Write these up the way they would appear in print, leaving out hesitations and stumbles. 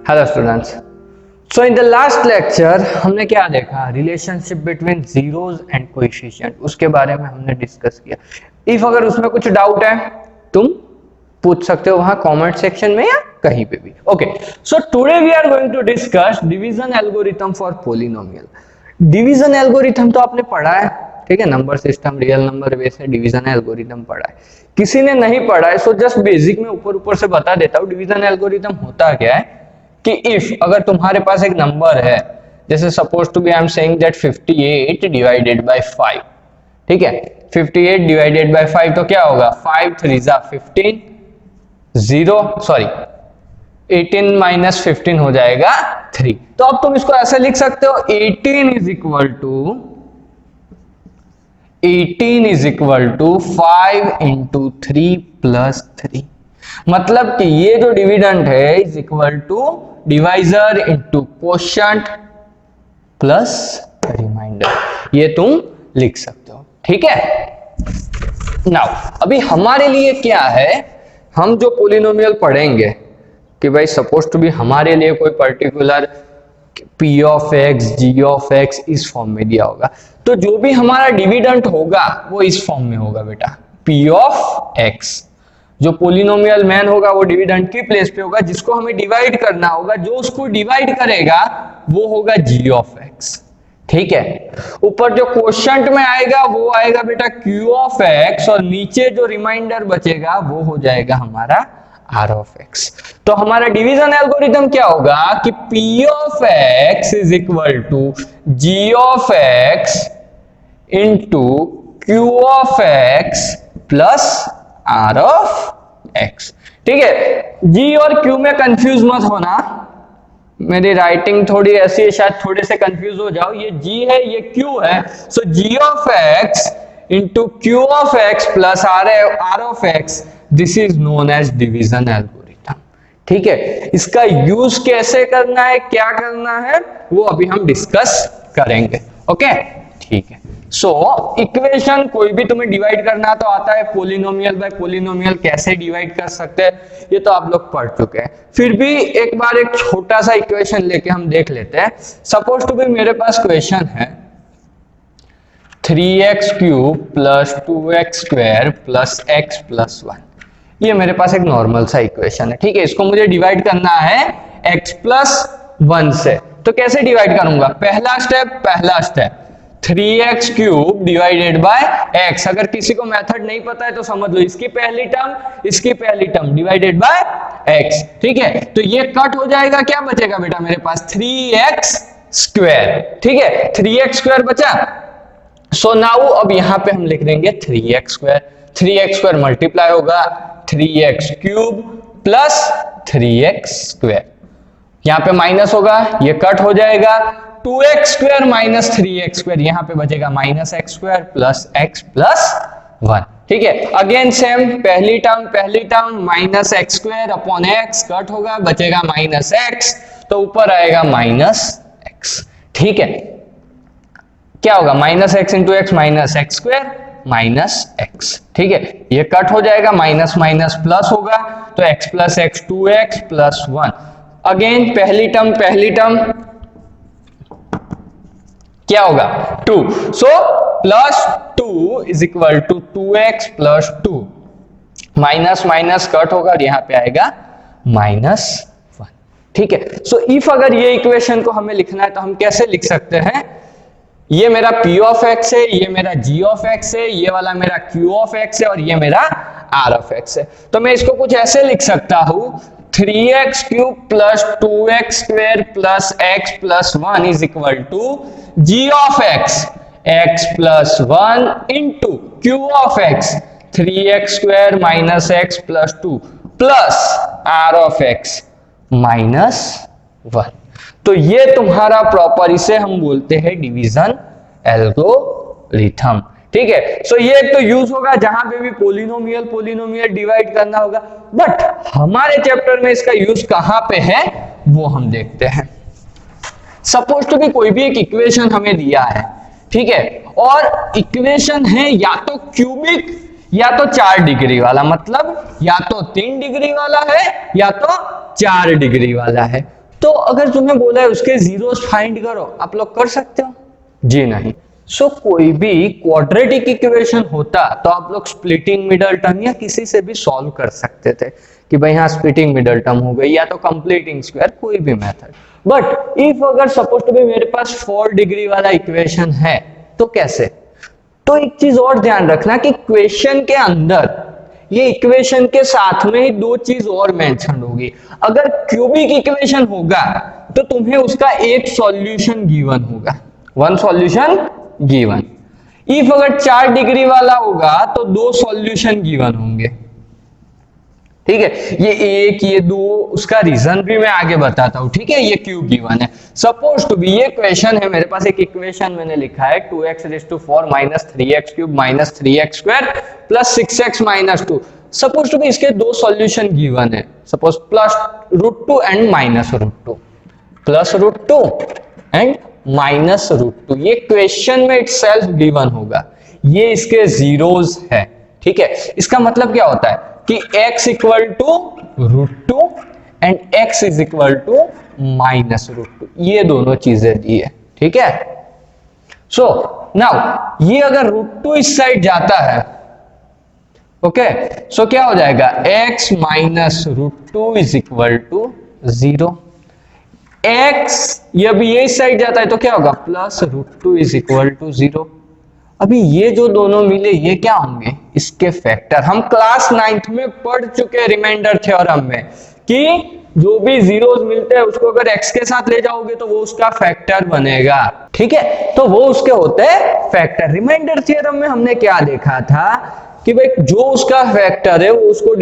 Hello students, so in the last lecture हमने क्या देखा? Relationship between zeros and coefficient, उसके बारे में हमने डिस्कस किया। इफ अगर उसमें कुछ डाउट है तुम पूछ सकते हो वहां कमेंट सेक्शन में या कहीं पे भी। Okay, so today we are going to discuss division algorithm for polynomial. Division algorithm तो आपने पढ़ा है, ठीक है, number system, real number base है, डिवीजन एल्गोरिथम पढ़ा है। किसी ने नहीं पढ़ा है सो जस्ट बेसिक में ऊपर ऊपर से बता देता हूँ। डिवीजन एल्गोरिथम होता क्या है कि इफ अगर तुम्हारे पास एक नंबर है, जैसे suppose to be I am saying that 58 divided by 5, ठीक है, 58 डिवाइडेड बाय 5 तो क्या होगा? 5 3 जा 15, 18 माइनस 15 हो जाएगा 3। तो अब तुम इसको ऐसे लिख सकते हो 18 is equal to 5 into 3 plus 3। मतलब कि ये जो डिविडेंड है is equal to divisor into quotient plus remainder, ये तुम लिख सकते हो, ठीक है। नाउ अभी हमारे लिए क्या है, हम जो पॉलिनोमियल पढ़ेंगे कि भाई सपोज टू बी हमारे लिए कोई particular p of x, g of x इस फॉर्म में दिया होगा, तो जो भी हमारा डिविडेंड होगा वो इस फॉर्म में होगा बेटा, p ऑफ x। जो पॉलिनोमियल मैन होगा वो डिविडेंड की प्लेस पे होगा, जिसको हमें डिवाइड करना होगा, जो उसको डिवाइड करेगा वो होगा g ऑफ x, ठीक है। ऊपर जो क्वोशंट में आएगा वो आएगा बेटा q ऑफ x, और नीचे जो रिमाइंडर बचेगा वो हो जाएगा हमारा r ऑफ x। तो हमारा डिवीजन एल्गोरिथम क्या होगा कि p of x is equal to g of x into q of x plus r of x, ठीक है। g और q में कंफ्यूज मत होना, मेरी राइटिंग थोड़ी ऐसी है, शायद थोड़े से कंफ्यूज हो जाओ। ये g है, ये q है, so g of x into q of x plus r of x, this is known as division algorithm, ठीक है। इसका यूज कैसे करना है, क्या करना है, वो अभी हम डिस्कस करेंगे, ओके, ठीक है। सो इक्वेशन कोई भी तुम्हें डिवाइड करना तो आता है, पॉलिनोमियल बाय पॉलिनोमियल कैसे डिवाइड कर सकते हैं ये तो आप लोग पढ़ चुके हैं। फिर भी एक बार एक छोटा सा इक्वेशन लेके हम देख लेते हैं। सपोज टू बी मेरे पास क्वेश्चन है 3x cube plus 2x square plus x plus 1। ये मेरे पास एक नॉर्मल सा इक्वेशन है, ठीक है। इसको मुझे डिवाइड करना है x प्लस 1 से, तो कैसे डिवाइड करूंगा? पहला step 3x cube divided by x। अगर किसी को मेथड नहीं पता है तो समझ लो, इसकी पहली टर्म डिवाइडेड बाय x, ठीक है। तो ये कट हो जाएगा, क्या बचेगा बेटा मेरे पास? 3x स्क्वायर, ठीक है, 3x स्क्वायर बचा। सो नाउ अब यहां पे हम लिख देंगे 3x स्क्वायर मल्टीप्लाई होगा 3x cube plus 3x square, यहां पे माइनस होगा, ये कट हो जाएगा। 2x square minus 3x square, यहां पे बचेगा minus x square plus x plus 1, ठीक है। अगेन सेम, पहली term minus x square upon x, cut होगा, बचेगा माइनस x, तो ऊपर आएगा माइनस x, ठीक है। क्या होगा? Minus x into x minus x square minus x, ठीक है। ये कट हो जाएगा, माइनस माइनस प्लस होगा, तो x plus x 2x plus 1। Again पहली टर्म क्या होगा? 2, so plus 2 is equal to 2x plus 2, minus minus cut होगा और यहां पे आएगा माइनस 1, ठीक है। सो इफ अगर ये इक्वेशन को हमें लिखना है तो हम कैसे लिख सकते हैं? ये मेरा p ऑफ x है, ये मेरा g ऑफ x है, ये वाला मेरा q ऑफ x है और ये मेरा r ऑफ x है। तो मैं इसको कुछ ऐसे लिख सकता हूं 3x cube plus 2x square plus x plus 1 is equal to g of x plus 1 into q of x 3x square minus x plus 2 plus r of x minus 1। तो ये तुम्हारा प्रॉपर, इसे हम बोलते हैं डिवीजन एल्गोरिथम, ठीक है। सो ये एक तो यूज होगा जहां पे भी पॉलिनोमियल डिवाइड करना होगा, बट हमारे चैप्टर में इसका यूज कहां पे है वो हम देखते हैं। सपोज टू भी कोई भी एक इक्वेशन हमें दिया है, ठीक है, और इक्वेशन है या तो क्यूबिक या तो 4 डिग्री वाला, मतलब या तो 3 डिग्री वाला है या तो 4 डिग्री वाला है। तो अगर तुम्हें बोला है उसके जीरोस फाइंड करो, आप लोग कर सकते हो? जी नहीं। सो कोई भी क्वाड्रेटिक इक्वेशन होता तो आप लोग स्प्लिटिंग मिडल टर्म या किसी से भी सॉल्व कर सकते थे कि भाई हाँ स्प्लिटिंग मिडल टर्म हो गई या तो कंप्लीटिंग स्क्वायर, कोई भी मेथड। बट इफ अगर सपोज टू बी मेरे पास 4 डिग्री वाला इक्वेशन है तो कैसे? तो एक चीज और ध्यान रखना कि क्वेश्चन के अंदर ये इक्वेशन के साथ में ही दो चीज और मेंशन होगी। अगर क्यूबिक इक्वेशन होगा तो तुम्हें उसका एक सॉल्यूशन गिवन होगा, वन सॉल्यूशन गिवन। इफ अगर 4 डिग्री वाला होगा तो 2 सॉल्यूशन गिवन होंगे, ठीक है। ये एक ये दो, उसका रीजन भी मैं आगे बताता हूं, ठीक है। ये क्यों गिवन है? सपोज टू बी ये क्वेश्चन है मेरे पास, एक इक्वेशन मैंने लिखा है 2x⁴ minus 3x³ minus 3x² plus 6x minus 2। Suppose to be इसके 2 सॉल्यूशन गिवन है, सपोज +√2 एंड -√2, +√2 एंड -√2। ये क्वेश्चन में इटसेल्फ गिवन होगा, ये इसके जीरोस है, ठीक है। इसका मतलब क्या होता है कि x equal to √2 and x is equal to -√2, ये दोनों चीजें दी है, ठीक है। सो नाउ ये अगर √2 इस साइड जाता है, ओके, सो क्या हो जाएगा? x minus √2 is equal to 0। x ये इस साइड जाता है तो क्या होगा? +√2 इज इक्वल टू 0। अभी ये जो दोनों मिले ये क्या होंगे? इसके फैक्टर। हम क्लास 9th में पढ़ चुके रिमाइंडर थ्योरम में कि जो भी जीरोस मिलते हैं उसको अगर x के साथ ले जाओगे तो वो उसका फैक्टर बनेगा, ठीक है। तो वो उसके होते हैं फैक्टर। रिमाइंडर थ्योरम में हमने क्या देखा था कि भाई जो उसका फैक्टर है वो उसको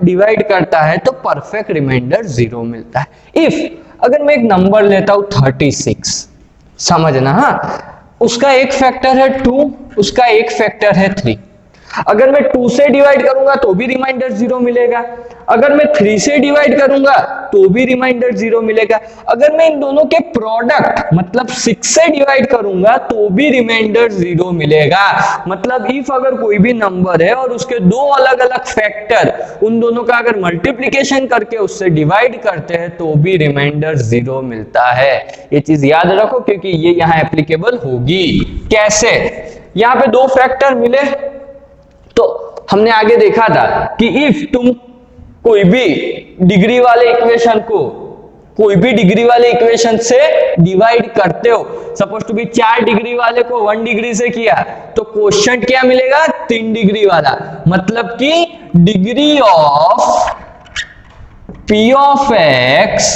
डिवाइड करता है तो परफेक्ट रिमाइंडर 0 मिलता है। इफ अगर मैं एक नंबर लेता हूं 36, समझना, हाँ, उसका एक फैक्टर है 2, उसका एक फैक्टर है 3। अगर मैं 2 से डिवाइड करूंगा तो भी रिमाइंडर 0 मिलेगा, अगर मैं 3 से डिवाइड करूंगा तो भी रिमाइंडर 0 मिलेगा, अगर मैं इन दोनों के प्रोडक्ट मतलब 6 से डिवाइड करूंगा तो भी रिमाइंडर 0 मिलेगा। मतलब इफ अगर कोई भी नंबर है और उसके दो अलग अलग फैक्टर, उन दोनों का अगर मल्टीप्लिकेशन करके उससे डिवाइड करते हैं तो भी रिमाइंडर 0 मिलता है। ये चीज याद रखो क्योंकि ये यहां एप्लीकेबल होगी। कैसे? यहां पे दो फैक्टर मिले तो हमने आगे देखा था कि इफ तुम कोई भी डिग्री वाले इक्वेशन को कोई भी डिग्री वाले इक्वेशन से डिवाइड करते हो, सपोज टू बी 4 डिग्री वाले को 1 डिग्री से किया तो क्वोशिएंट क्या मिलेगा? 3 डिग्री वाला। मतलब कि degree of p of x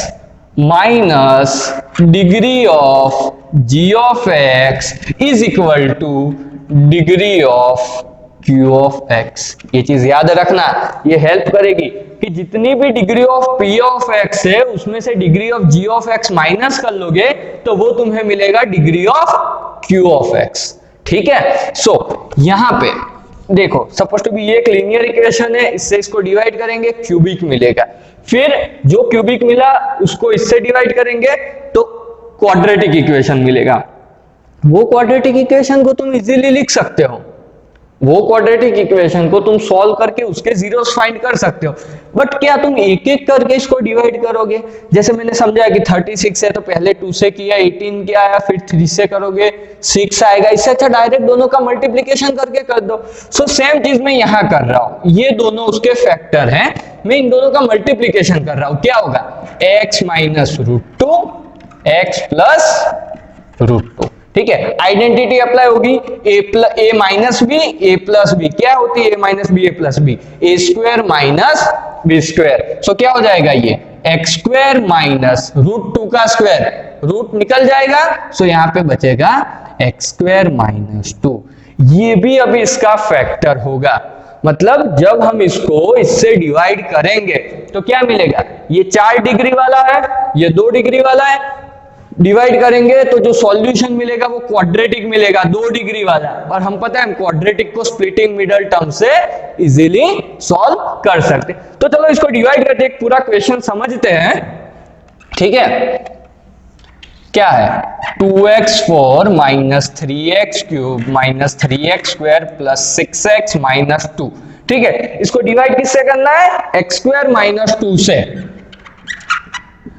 minus degree of g of x is equal two degree of q of x। ये चीज याद रखना, ये हेल्प करेगी कि जितनी भी degree of p of x है उसमें से degree of g of x minus कर लोगे तो वो तुम्हें मिलेगा degree of q of x, ठीक है। सो यहां पे देखो, सपोज टू बी ये एक लीनियर इक्वेशन है, इससे इसको डिवाइड करेंगे क्यूबिक मिलेगा, फिर जो क्यूबिक मिला उसको इससे डिवाइड करेंगे तो क्वाड्रेटिक इक्वेशन मिलेगा। वो क्वाड्रेटिक इक्वेशन को तुम इजीली लिख सकते हो, वो क्वाड्रेटिक इक्वेशन को तुम सॉल्व करके उसके जीरोस फाइंड कर सकते हो। बट क्या तुम एक एक करके इसको डिवाइड करोगे? जैसे मैंने समझाया कि 36 है तो पहले 2 से किया, 18 किया आया, फिर 3 से करोगे 6 आएगा। इससे अच्छा डायरेक्ट दोनों का मल्टीप्लिकेशन करके कर दो। सो सेम चीज मैं यहां कर रहा हूं, ये दोनों उसके फैक्टर हैं, मैं इन दोनों का मल्टीप्लिकेशन कर रहा हूं। क्या होगा? x माइनस √2 x प्लस √2, ठीक है। आइडेंटिटी अप्लाई होगी, a minus B A plus B. क्या होती है a minus B A plus B? A square minus B square. So क्या हो जाएगा? ये x स्क्वायर माइनस √2 का स्क्वायर, रूट निकल जाएगा, सो यहां पे बचेगा x स्क्वायर माइनस 2। ये भी अभी इसका फैक्टर होगा। मतलब जब हम इसको इससे डिवाइड करेंगे तो क्या मिलेगा? ये 4 डिग्री वाला है, ये 2 डिग्री वाला है, डिवाइड करेंगे तो जो सॉल्यूशन मिलेगा वो क्वाड्रेटिक मिलेगा, 2 डिग्री वाला। और हम पता है हम क्वाड्रेटिक को स्प्लिटिंग मिडल टर्म से इजीली सॉल्व कर सकते। तो चलो इसको डिवाइड करके एक पूरा क्वेश्चन समझते हैं, ठीक है। क्या है? 2x4 minus 3x³ minus 3x² plus 6x minus 2, ठीक है। इसको डिवाइड किससे करना है? x² माइनस 2 से।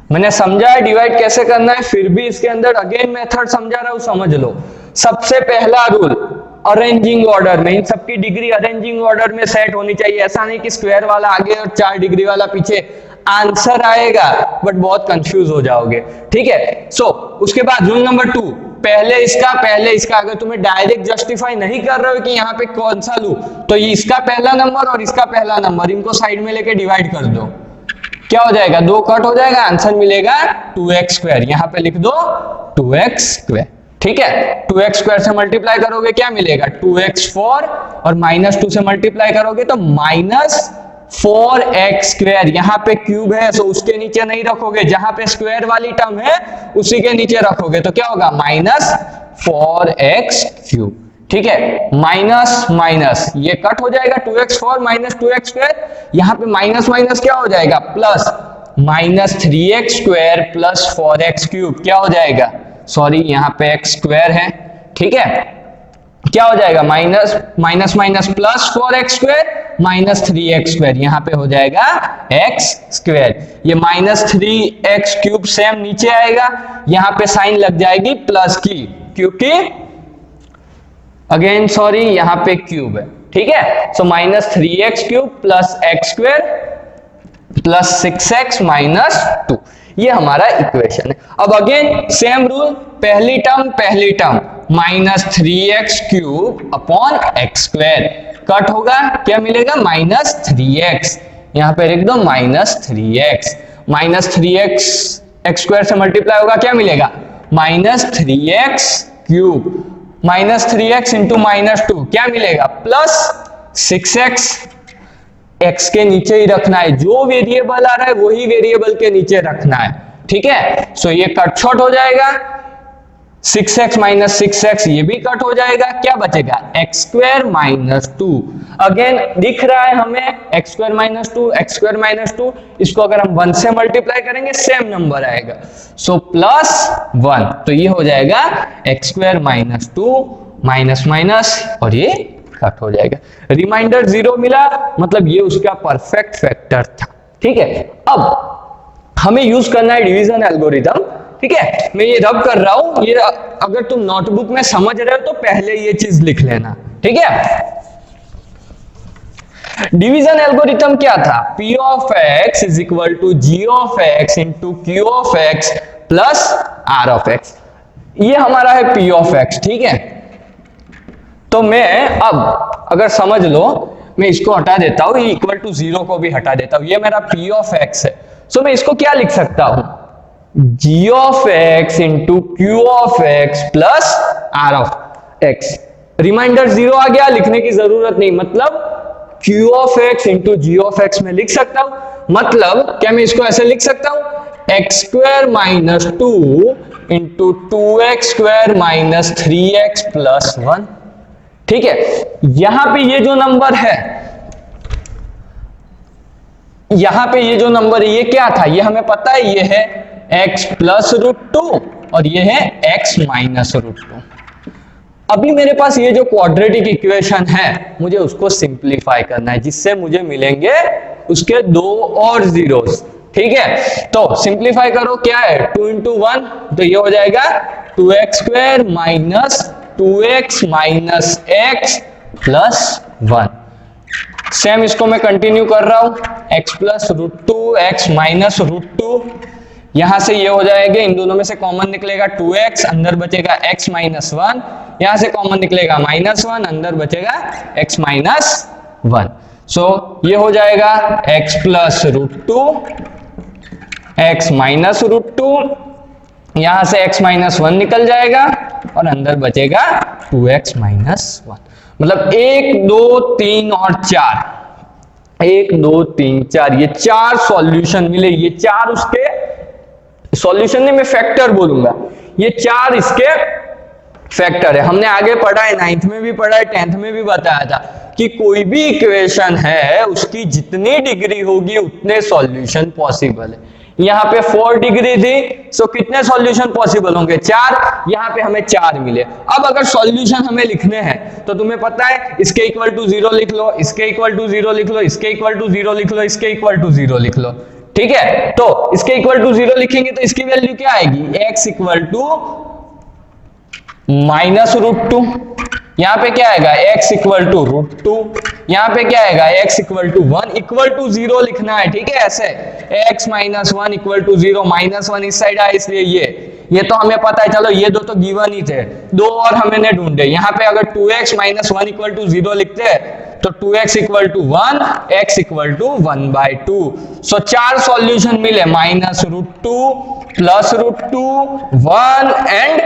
मैंने समझा है डिवाइड कैसे करना है, फिर भी इसके अंदर अगेन मेथड समझा रहा हूं, समझ लो। सबसे पहला रूल अरेंजिंग ऑर्डर में, इन सबकी डिग्री अरेंजिंग ऑर्डर में सेट होनी चाहिए। ऐसा नहीं कि स्क्वायर वाला आगे और 4 डिग्री वाला पीछे, आंसर आएगा बट बहुत कंफ्यूज हो जाओगे, ठीक है। सो उसके बाद रूल नंबर 2, पहले इसका अगर तुम्हें डायरेक्ट जस्टिफाई नहीं कर रहे हो कि यहाँ पे कौन सा लूं, तो ये इसका पहला नंबर और इसका पहला नंबर इनको साइड में लेके डिवाइड कर दो, क्या हो जाएगा, 2 कट हो जाएगा, आंसर मिलेगा 2x स्क्वायर। यहां पे लिख दो 2x स्क्वायर, ठीक है। 2x स्क्वायर से मल्टीप्लाई करोगे क्या मिलेगा, 2x4, और -2 से मल्टीप्लाई करोगे तो -4x स्क्वायर। यहां पे क्यूब है तो उसके नीचे नहीं रखोगे, जहां पे स्क्वायर वाली टर्म है उसी के नीचे रखोगे, तो क्या होगा -4x क्यूब, ठीक है। माइनस माइनस ये कट हो जाएगा, 2x4 -2x स्क्वायर, यहां पे माइनस माइनस क्या हो जाएगा, plus, -3x square plus 4x cube, क्या हो जाएगा, सॉरी यहां पे x स्क्वायर है, ठीक है, क्या हो जाएगा, minus minus plus 4x square -3x square, यहां पे हो जाएगा x स्क्वायर। ये -3x क्यूब सेम नीचे आएगा, यहां पे साइन लग जाएगी प्लस की, क्योंकि अगेन सॉरी यहां पे क्यूब है, ठीक है। सो -3x cube plus x square plus 6x -2, ये हमारा इक्वेशन है। अब अगेन सेम रूल, पहली term -3x cube upon x square, cut होगा क्या मिलेगा, -3x, यहां पे लिख दो -3x, -3x x स्क्वायर से मल्टीप्लाई होगा क्या मिलेगा, -3x क्यूब, -3x इंटू -2 क्या मिलेगा, प्लस 6x, x के नीचे ही रखना है, जो वेरिएबल आ रहा है वही वेरिएबल के नीचे रखना है, ठीक है। सो ये कट शॉर्ट हो जाएगा, 6x -6x ये भी कट हो जाएगा, क्या बचेगा, x स्क्वायर -2, अगेन दिख रहा है हमें x स्क्वायर -2, इसको अगर हम 1 से मल्टीप्लाई करेंगे सेम नंबर आएगा, सो +1, तो ये हो जाएगा x स्क्वायर -2 माइनस माइनस, और ये कट हो जाएगा, रिमाइंडर 0 मिला, मतलब ये उसका परफेक्ट फैक्टर था, ठीक है। अब हमें यूज करना है डिवीजन एल्गोरिथम, ठीक है। मैं ये रब कर रहा हूं, ये अगर तुम नोटबुक में समझ रहे हो तो पहले ये चीज लिख लेना, ठीक है। डिवीजन एल्गोरिथम क्या था, P of x is equal to G of x into Q of x plus R of x, ये हमारा है P of x, ठीक है। तो मैं अब अगर समझ लो, मैं इसको हटा देता हूं, ये इक्वल टू 0 को भी हटा देता हूं, ये मेरा P of x है, सो मैं इसको क्या लिख सकता हूं, G of x into Q of x plus R of x, remainder 0 आ गया, लिखने की जरूरत नहीं, मतलब Q of x into G of x में लिख सकता हूं, मतलब क्या मैं इसको ऐसे लिख सकता हूं, x square -2 into 2x square -3x plus 1, ठीक है। यहां पे ये जो नंबर है, यहां पे ये जो नंबर है ये क्या था, ये हमें पता है, ये है x प्लस √2 और ये है x माइनस √2। अभी मेरे पास ये जो क्वाड्रेटिक इक्वेशन है मुझे उसको सिंप्लीफाई करना है, जिससे मुझे मिलेंगे उसके 2 और जीरोस, ठीक है। तो सिंप्लीफाई करो, क्या है 2 इंटू 1, तो ये हो जाएगा 2x square minus 2x minus x plus 1। Same इसको मैं कंटिन्यू कर रहा हूं, x प्लस √2 x माइनस √2, यहां से ये हो जाएगा, इन दोनों में से कॉमन निकलेगा 2x, अंदर बचेगा x माइनस 1, यहां से कॉमन निकलेगा -1, अंदर बचेगा x माइनस 1। सो ये हो जाएगा x प्लस √2 x माइनस √2, यहां से x माइनस 1 निकल जाएगा और अंदर बचेगा 2x माइनस 1, मतलब 1 2 3 और 4, 1 2 3 4, ये 4 सॉल्यूशन मिले, ये 4 उसके सॉल्यूशन नहीं, मैं फैक्टर बोलूंगा, ये 4 इसके फैक्टर है। हमने आगे पढ़ा है, 9th में भी पढ़ा है, 10th में भी बताया था कि कोई भी इक्वेशन है उसकी जितनी डिग्री होगी उतने सॉल्यूशन पॉसिबल है। यहाँ पे 4 डिग्री थी, सो कितने सॉल्यूशन पॉसिबल होंगे, 4, यहाँ पे हमें 4 मिले। अब अगर सॉल्यूशन हमें लिखने हैं तो तुम्हें पता है, इसके इक्वल टू 0 लिख लो, इसके इक्वल टू 0 लिख लो, इसके इक्वल टू 0 लिख लो, इसके इक्वल टू 0 लिख लो, ठीक है, तो इसके इक्वल टू 0 लिखेंगे तो इसकी वैल्यू क्या आएगी, x इक्वल टू -√2। यहां पे क्या आएगा, x इक्वल टू √2। यहां पे क्या आएगा, x equal to 1 equal to 0 लिखना है, ठीक है, ऐसे x - 1 इक्वल टू 0, -1 इस साइड आया इसलिए ये तो हमें पता है, चलो ये दो तो गिवन ही थे, दो और हमने ढूंढे। यहाँ पे अगर 2x - 1 इक्वल टू 0 लिखते हैं तो 2x equal to 1, x equal to 1/2। So 4 solution मिले, -√2 +√2 1 एंड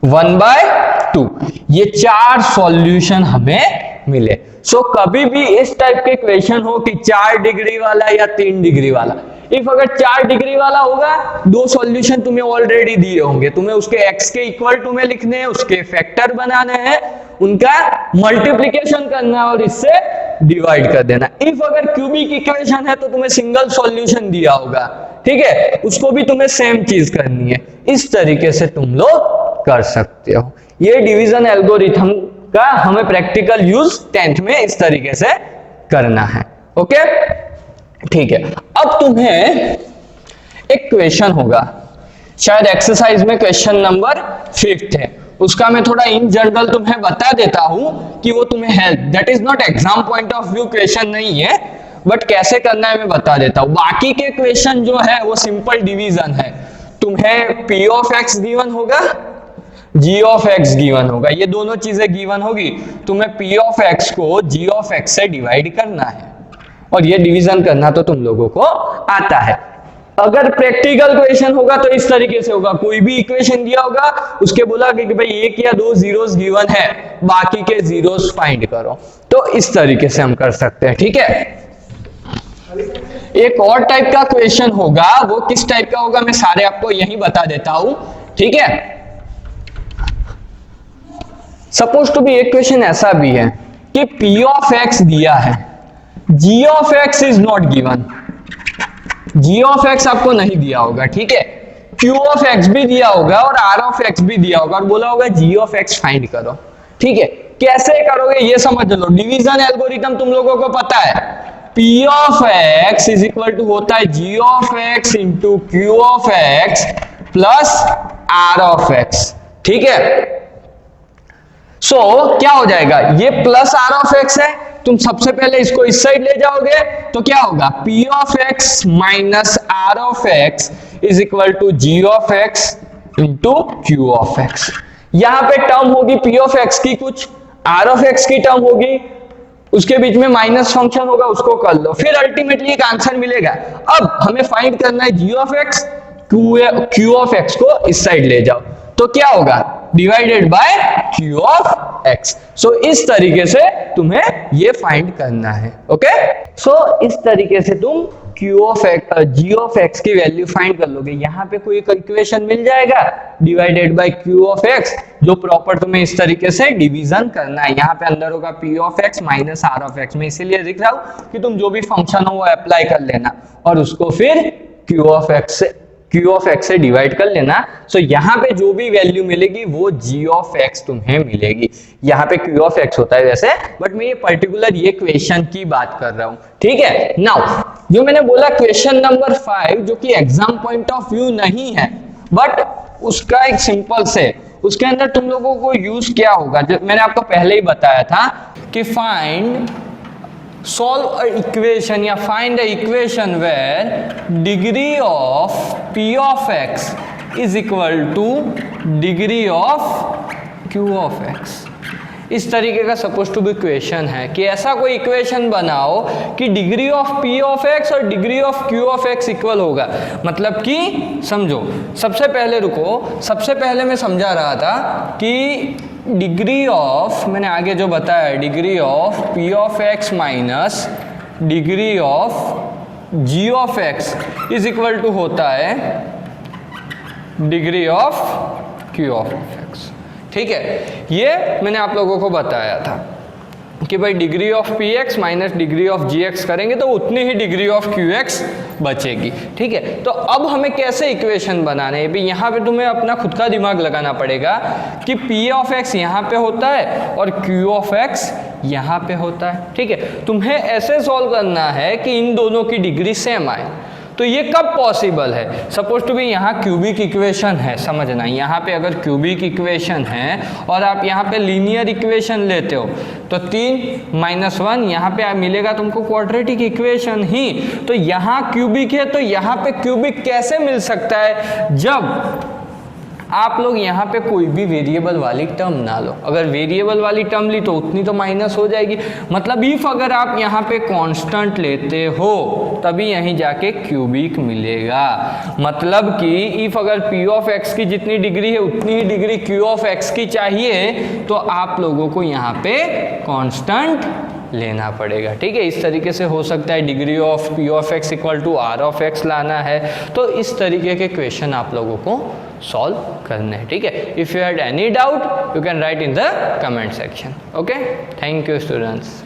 1/2, ये 4 सॉल्यूशन हमें मिले। सो कभी भी इस टाइप के क्वेश्चन हो कि 4 डिग्री वाला या 3 डिग्री वाला, इफ अगर 4 डिग्री वाला होगा, 2 सॉल्यूशन तुम्हें ऑलरेडी दिए होंगे, तुम्हें उसके x के इक्वल टू में लिखने हैं, उसके फैक्टर बनाने हैं, उनका मल्टीप्लिकेशन करना है और इससे डिवाइड कर देना। इफ अगर क्यूबिक इक्वेशन है तो तुम्हें सिंगल सॉल्यूशन दिया होगा, ठीक है, उसको भी तुम्हें सेम चीज करनी है। इस तरीके से तुम लोग कर सकते हो। ये डिवीजन एल्गोरिथम का हमें प्रैक्टिकल यूज 10th में इस तरीके से करना है। ओके, ठीक है। अब तुम्हें एक क्वेश्चन होगा, शायद एक्सरसाइज में क्वेश्चन नंबर 5 है, उसका मैं थोड़ा इन जनरल तुम्हें बता देता हूं कि वो तुम्हें help, that is not exam point of view question नहीं है, बट कैसे करना है मैं बता देता हूं। बाकी के क्वेश्चन जो है वो सिंपल डिवीजन है। तुम्हें p ऑफ x गिवन होगा, g ऑफ x गिवन होगा, ये दोनों चीजें गिवन होगी, तुम्हें p ऑफ x को g ऑफ x से डिवाइड करना है, और ये डिवीजन करना तो तुम लोगों को आता है। अगर प्रैक्टिकल क्वेश्चन होगा तो इस तरीके से होगा, कोई भी इक्वेशन दिया होगा, उसके बोला कि भाई 1 या 2 जीरोस गिवन है, बाकी के जीरोस फाइंड करो, तो इस तरीके से हम कर सकते हैं, ठीक है। एक और टाइप का क्वेश्चन होगा, वो किस टाइप का होगा मैं सारे आपको यही बता देता हूं, ठीक है। सपोज टू बी एक क्वेश्चन ऐसा भी है कि p ऑफ x दिया है, g of x is not given, g of x आपको नहीं दिया होगा, ठीक है, q ऑफ x भी दिया होगा और r ऑफ x भी दिया होगा, और बोला होगा g ऑफ x फाइंड करो, ठीक है। कैसे करोगे ये समझ लो, डिवीजन एल्गोरिथम तुम लोगों को पता है, p of x is equal to होता है g of x into q of x plus r of x, ठीक है। सो क्या हो जाएगा, ये प्लस r ऑफ x है, तुम सबसे पहले इसको इस साइड ले जाओगे तो क्या होगा, p of x minus r of x is equal to g of x into q of x। यहां पे टर्म होगी p ऑफ x की, कुछ r ऑफ x की टर्म होगी, उसके बीच में माइनस फंक्शन होगा, उसको कर लो, फिर अल्टीमेटली एक आंसर मिलेगा। अब हमें फाइंड करना है g of x, q of x को इस साइड ले जाओ तो क्या होगा, divided by q of x। सो इस तरीके से तुम्हें ये फाइंड करना है, ओके। सो इस तरीके से तुम q of x, g of x की वैल्यू फाइंड कर लोगे। यहाँ पे कोई इक्वेशन मिल जाएगा divided by q of x, जो प्रॉपर तुम्हें इस तरीके से डिवीजन करना है। यहाँ पे अंदर होगा p of x minus r of x। मैं इसीलिए लिख रहा हूँ कि तुम जो भी फंक्शन हो वो अप्लाई कर लेना और उसको फिर q ऑफ x से डिवाइड कर लेना। सो यहाँ पे जो भी वैल्यू मिलेगी वो g ऑफ x तुम्हें मिलेगी। यहाँ पे q ऑफ x होता है वैसे, बट मैं ये पर्टिकुलर ये क्वेश्चन की बात कर रहा हूँ, ठीक है। नाउ जो मैंने बोला क्वेश्चन नंबर 5 जो कि एग्जाम पॉइंट ऑफ व्यू नहीं है, बट उसका एक सिंपल से उसके अंदर तुम लोगों को यूज क्या होगा, जो मैंने आपको पहले ही बताया था कि फाइंड solve a equation या find a equation where degree of p of x is equal to degree of q of x। इस तरीके का सपोज टू बी क्वेश्चन है कि ऐसा कोई इक्वेशन बनाओ कि degree of p of x और degree of q of x equal होगा। मतलब कि समझो, सबसे पहले रुको, सबसे पहले मैं समझा रहा था कि डिग्री ऑफ, मैंने आगे जो बताया, degree of p of x minus degree of g of x is equal to होता है degree of q of x, ठीक है। ये मैंने आप लोगों को बताया था कि भाई degree of px minus degree of gx करेंगे तो उतनी ही डिग्री ऑफ qx बचेगी, ठीक है। तो अब हमें कैसे इक्वेशन बनाने हैं, भाई यहाँ पे तुम्हें अपना खुद का दिमाग लगाना पड़ेगा कि p ऑफ x यहाँ पे होता है और q ऑफ x यहाँ पे होता है, ठीक है। तुम्हें ऐसे सॉल्व करना है कि इन दोनों की डिग्री सेम आए। तो ये कब पॉसिबल है? सपोज टू बी यहाँ क्यूबिक इक्वेशन है, समझना, यहाँ पे अगर क्यूबिक इक्वेशन है और आप यहाँ पे लीनियर इक्वेशन लेते हो तो 3 - 1 यहाँ पे मिलेगा तुमको क्वाड्रेटिक इक्वेशन ही। तो यहाँ क्यूबिक है तो यहाँ पे क्यूबिक कैसे मिल सकता है? जब आप लोग यहाँ पे कोई भी वेरिएबल वाली टर्म ना लो। अगर वेरिएबल वाली टर्म ली तो उतनी तो माइनस हो जाएगी। मतलब इफ अगर आप यहाँ पे कांस्टेंट लेते हो तभी यहीं जाके क्यूबिक मिलेगा। मतलब कि इफ अगर p ऑफ x की जितनी डिग्री है उतनी ही डिग्री q ऑफ x की चाहिए तो आप लोगों को यहाँ पे कांस्टेंट लेना पड़ेगा, ठीक है। इस तरीके से हो सकता है degree of p of x equal to r of x लाना है। तो इस तरीके के क्वेश्चन आप लोगों को सॉल्व करने हैं, ठीक है। If you had any doubt you can write in the comment section. Okay, thank you students.